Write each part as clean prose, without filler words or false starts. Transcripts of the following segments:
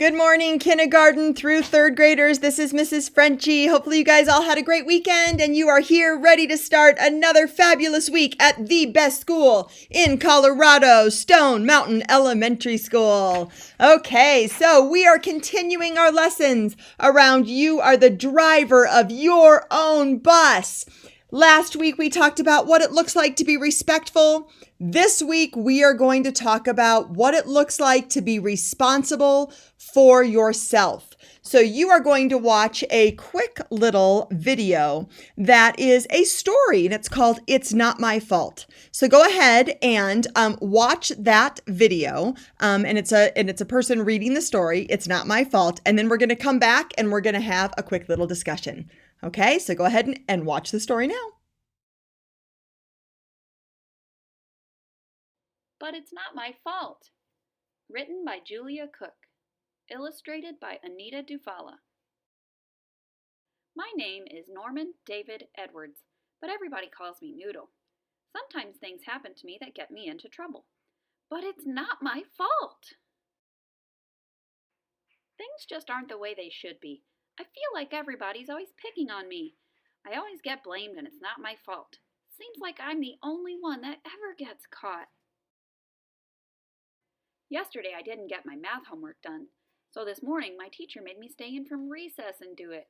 Good morning, kindergarten through third graders. This is Mrs. Frenchie. Hopefully you guys all had a great weekend and you are here ready to start another fabulous week at the best school in Colorado, Stone Mountain Elementary School. Okay, so we are continuing our lessons around you are the driver of your own bus. Last week we talked about what it looks like to be respectful. This week we are going to talk about what it looks like to be responsible for yourself. So you are going to watch a quick little video that is a story, and it's called It's Not My Fault. So go ahead and watch that video, and it's a person reading the story. It's not my fault, and then we're going to come back and we're going to have a quick little discussion. Okay, so go ahead and watch the story now. But It's Not My Fault. Written by Julia Cook. Illustrated by Anita Dufala. My name is Norman David Edwards, but everybody calls me Noodle. Sometimes things happen to me that get me into trouble. But it's not my fault. Things just aren't the way they should be. I feel like everybody's always picking on me. I always get blamed and it's not my fault. Seems like I'm the only one that ever gets caught. Yesterday I didn't get my math homework done, so this morning my teacher made me stay in from recess and do it.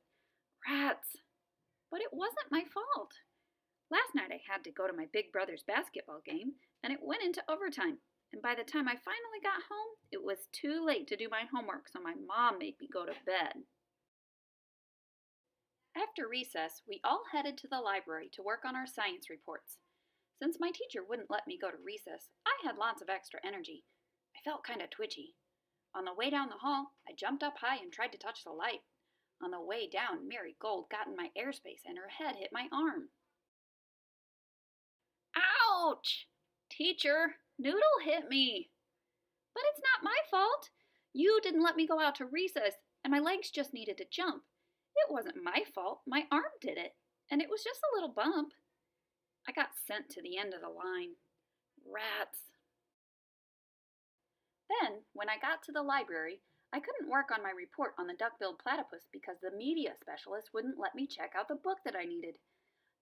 Rats! But it wasn't my fault. Last night I had to go to my big brother's basketball game, and it went into overtime. And by the time I finally got home, it was too late to do my homework, so my mom made me go to bed. After recess, we all headed to the library to work on our science reports. Since my teacher wouldn't let me go to recess, I had lots of extra energy. I felt kind of twitchy. On the way down the hall, I jumped up high and tried to touch the light. On the way down, Mary Gold got in my airspace and her head hit my arm. Ouch! Teacher, Noodle hit me. But it's not my fault. You didn't let me go out to recess, and my legs just needed to jump. It wasn't my fault. My arm did it, and it was just a little bump. I got sent to the end of the line. Rats. Then, when I got to the library, I couldn't work on my report on the duck-billed platypus because the media specialist wouldn't let me check out the book that I needed.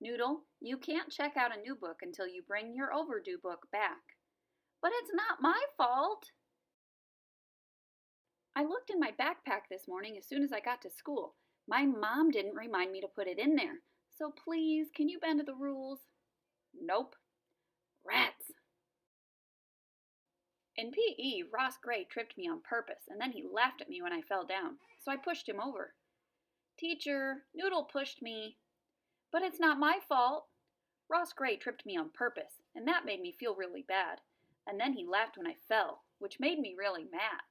Noodle, you can't check out a new book until you bring your overdue book back. But it's not my fault. I looked in my backpack this morning as soon as I got to school. My mom didn't remind me to put it in there. So please, can you bend to the rules? Nope. Rats. In PE, Ross Gray tripped me on purpose, and then he laughed at me when I fell down, so I pushed him over. Teacher, Noodle pushed me. But it's not my fault. Ross Gray tripped me on purpose, and that made me feel really bad. And then he laughed when I fell, which made me really mad.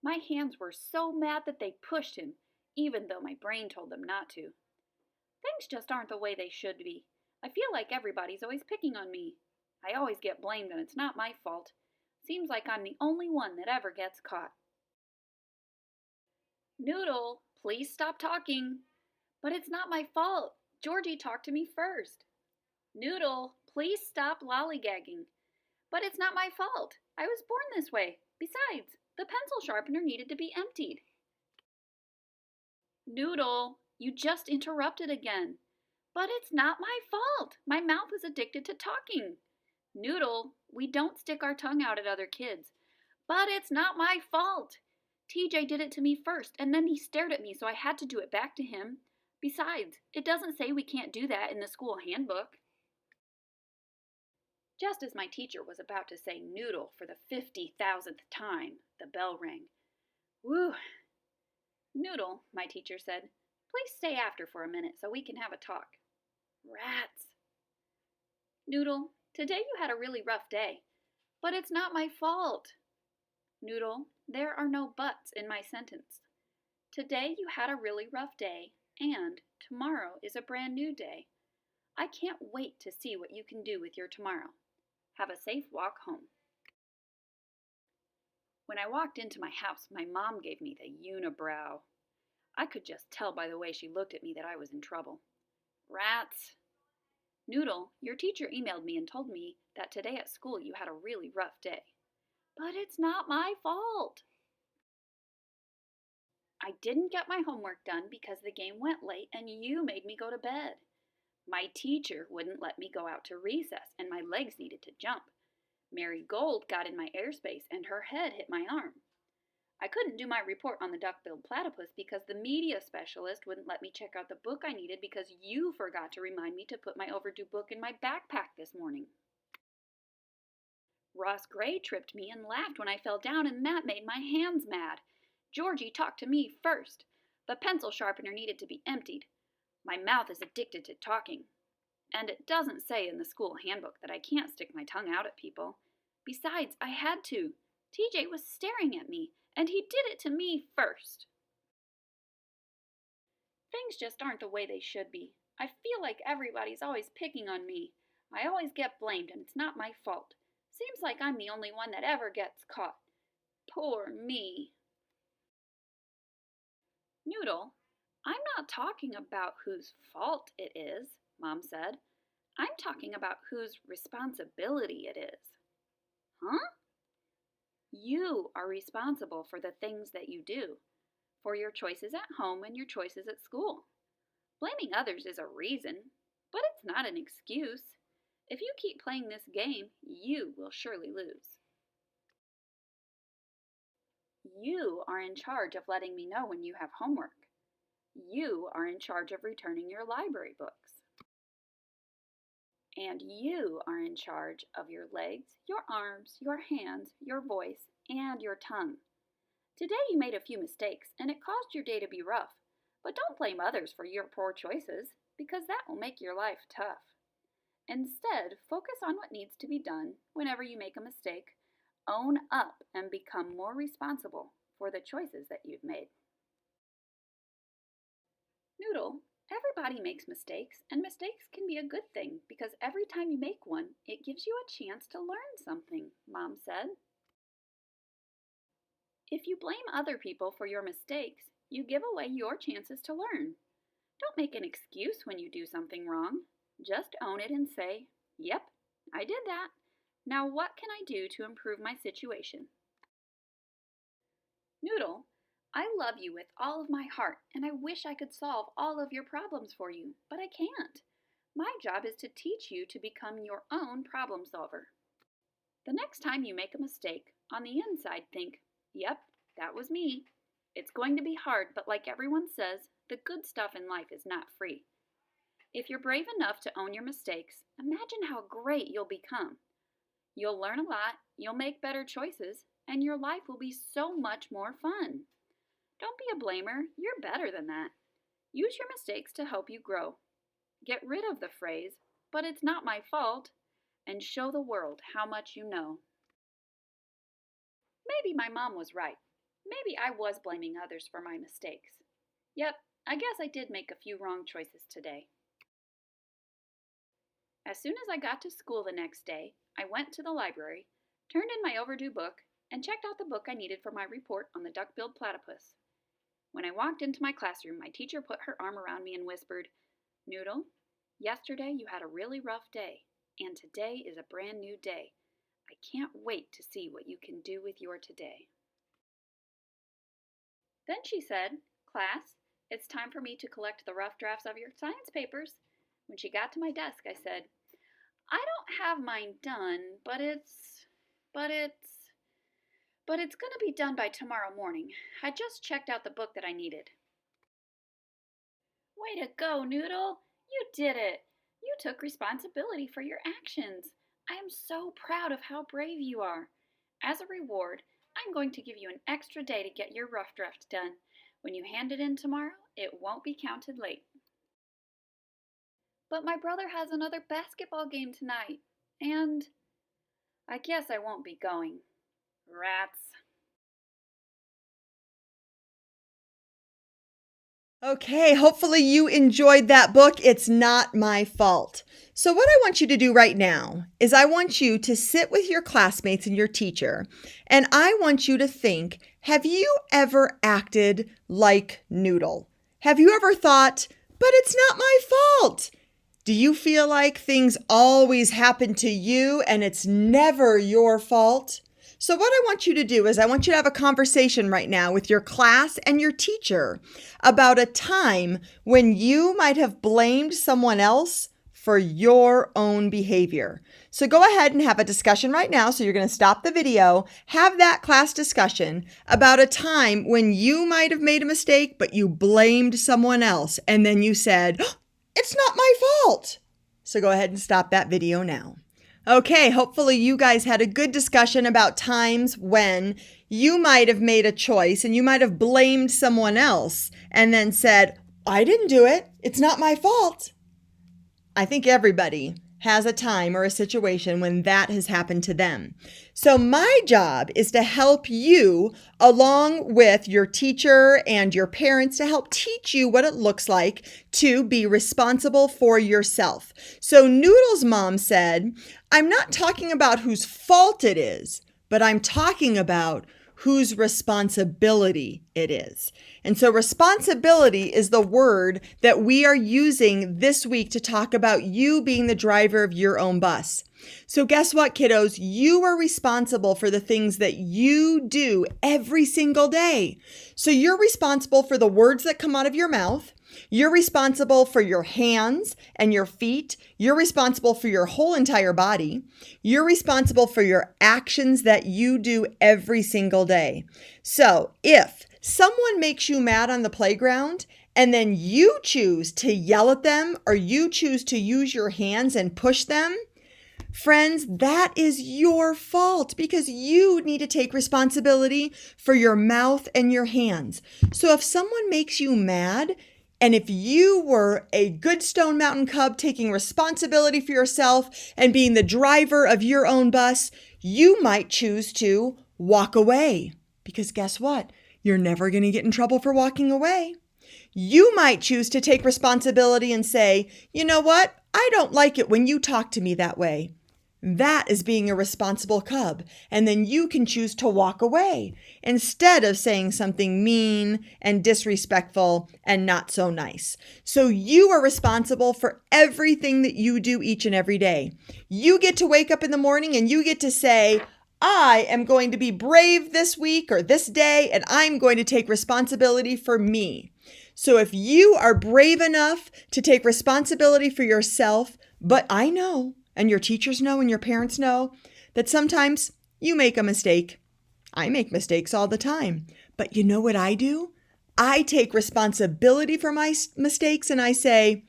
My hands were so mad that they pushed him, even though my brain told them not to. Things just aren't the way they should be. I feel like everybody's always picking on me. I always get blamed and it's not my fault. Seems like I'm the only one that ever gets caught. Noodle, please stop talking. But it's not my fault. Georgie talked to me first. Noodle, please stop lollygagging. But it's not my fault. I was born this way. Besides, the pencil sharpener needed to be emptied. Noodle, you just interrupted again. But it's not my fault. My mouth is addicted to talking. Noodle, we don't stick our tongue out at other kids. But it's not my fault. TJ did it to me first, and then he stared at me, so I had to do it back to him. Besides, it doesn't say we can't do that in the school handbook. Just as my teacher was about to say noodle for the 50,000th time, the bell rang. Whew. Noodle, my teacher said, please stay after for a minute so we can have a talk. Rats. Noodle, today you had a really rough day, but it's not my fault. Noodle, there are no buts in my sentence. Today you had a really rough day, and tomorrow is a brand new day. I can't wait to see what you can do with your tomorrow. Have a safe walk home. When I walked into my house, my mom gave me the unibrow. I could just tell by the way she looked at me that I was in trouble. Rats. Noodle, your teacher emailed me and told me that today at school you had a really rough day. But it's not my fault. I didn't get my homework done because the game went late and you made me go to bed. My teacher wouldn't let me go out to recess and my legs needed to jump. Mary Gold got in my airspace and her head hit my arm. I couldn't do my report on the duck-billed platypus because the media specialist wouldn't let me check out the book I needed because you forgot to remind me to put my overdue book in my backpack this morning. Ross Gray tripped me and laughed when I fell down, and that made my hands mad. Georgie talked to me first. The pencil sharpener needed to be emptied. My mouth is addicted to talking. And it doesn't say in the school handbook that I can't stick my tongue out at people. Besides, I had to. TJ was staring at me, and he did it to me first. Things just aren't the way they should be. I feel like everybody's always picking on me. I always get blamed, and it's not my fault. Seems like I'm the only one that ever gets caught. Poor me. Noodle, I'm not talking about whose fault it is, Mom said. I'm talking about whose responsibility it is. Huh? You are responsible for the things that you do, for your choices at home and your choices at school. Blaming others is a reason, but it's not an excuse. If you keep playing this game, you will surely lose. You are in charge of letting me know when you have homework. You are in charge of returning your library books. And you are in charge of your legs, your arms, your hands, your voice, and your tongue. Today you made a few mistakes, and it caused your day to be rough. But don't blame others for your poor choices, because that will make your life tough. Instead, focus on what needs to be done whenever you make a mistake. Own up and become more responsible for the choices that you've made. Noodle, everybody makes mistakes, and mistakes can be a good thing because every time you make one, it gives you a chance to learn something, Mom said. If you blame other people for your mistakes, you give away your chances to learn. Don't make an excuse when you do something wrong. Just own it and say, "Yep, I did that. Now what can I do to improve my situation?" Noodle, I love you with all of my heart, and I wish I could solve all of your problems for you, but I can't. My job is to teach you to become your own problem solver. The next time you make a mistake, on the inside think, "Yep, that was me." It's going to be hard, but like everyone says, the good stuff in life is not free. If you're brave enough to own your mistakes, imagine how great you'll become. You'll learn a lot, you'll make better choices, and your life will be so much more fun. Don't be a blamer, you're better than that. Use your mistakes to help you grow. Get rid of the phrase, "but it's not my fault," and show the world how much you know. Maybe my mom was right. Maybe I was blaming others for my mistakes. Yep, I guess I did make a few wrong choices today. As soon as I got to school the next day, I went to the library, turned in my overdue book, and checked out the book I needed for my report on the duck-billed platypus. When I walked into my classroom, my teacher put her arm around me and whispered, "Noodle, yesterday you had a really rough day, and today is a brand new day. I can't wait to see what you can do with your today." Then she said, "Class, it's time for me to collect the rough drafts of your science papers." When she got to my desk, I said, "I don't have mine done, but it's going to be done by tomorrow morning. I just checked out the book that I needed." Way to go, Noodle! You did it! You took responsibility for your actions. I am so proud of how brave you are. As a reward, I'm going to give you an extra day to get your rough draft done. When you hand it in tomorrow, it won't be counted late. But my brother has another basketball game tonight, and I guess I won't be going. Rats. Okay, hopefully you enjoyed that book. It's not my fault. So what I want you to do right now is I want you to sit with your classmates and your teacher, and I want you to think, have you ever acted like Noodle? Have you ever thought, but it's not my fault? Do you feel like things always happen to you and it's never your fault? So what I want you to do is I want you to have a conversation right now with your class and your teacher about a time when you might have blamed someone else for your own behavior. So go ahead and have a discussion right now. So you're going to stop the video, have that class discussion about a time when you might have made a mistake, but you blamed someone else. And then you said, "Oh, it's not my fault." So go ahead and stop that video now. Okay, hopefully you guys had a good discussion about times when you might have made a choice and you might have blamed someone else and then said, "I didn't do it. It's not my fault." I think everybody has a time or a situation when that has happened to them. So my job is to help you, along with your teacher and your parents, to help teach you what it looks like to be responsible for yourself. So Noodle's mom said, "I'm not talking about whose fault it is, but I'm talking about whose responsibility it is." And so responsibility is the word that we are using this week to talk about you being the driver of your own bus. So guess what, kiddos? You are responsible for the things that you do every single day. So you're responsible for the words that come out of your mouth. You're responsible for your hands and your feet. You're responsible for your whole entire body. You're responsible for your actions that you do every single day. So if someone makes you mad on the playground and then you choose to yell at them or you choose to use your hands and push them, friends, that is your fault because you need to take responsibility for your mouth and your hands. So if someone makes you mad, and if you were a good Stone Mountain Cub taking responsibility for yourself and being the driver of your own bus, you might choose to walk away. Because guess what? You're never going to get in trouble for walking away. You might choose to take responsibility and say, "You know what? I don't like it when you talk to me that way." That is being a responsible cub. And then you can choose to walk away instead of saying something mean and disrespectful and not so nice. So you are responsible for everything that you do each and every day. You get to wake up in the morning and you get to say, "I am going to be brave this week or this day, and I'm going to take responsibility for me." So if you are brave enough to take responsibility for yourself, but I know, and your teachers know and your parents know, that sometimes you make a mistake. I make mistakes all the time. But you know what I do? I take responsibility for my mistakes and I say,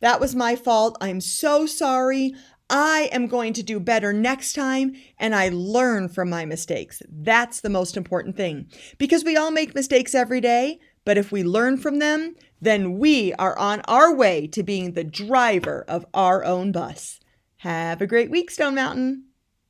"That was my fault. I'm so sorry. I am going to do better next time." And I learn from my mistakes. That's the most important thing. Because we all make mistakes every day. But if we learn from them, then we are on our way to being the driver of our own bus. Have a great week, Stone Mountain.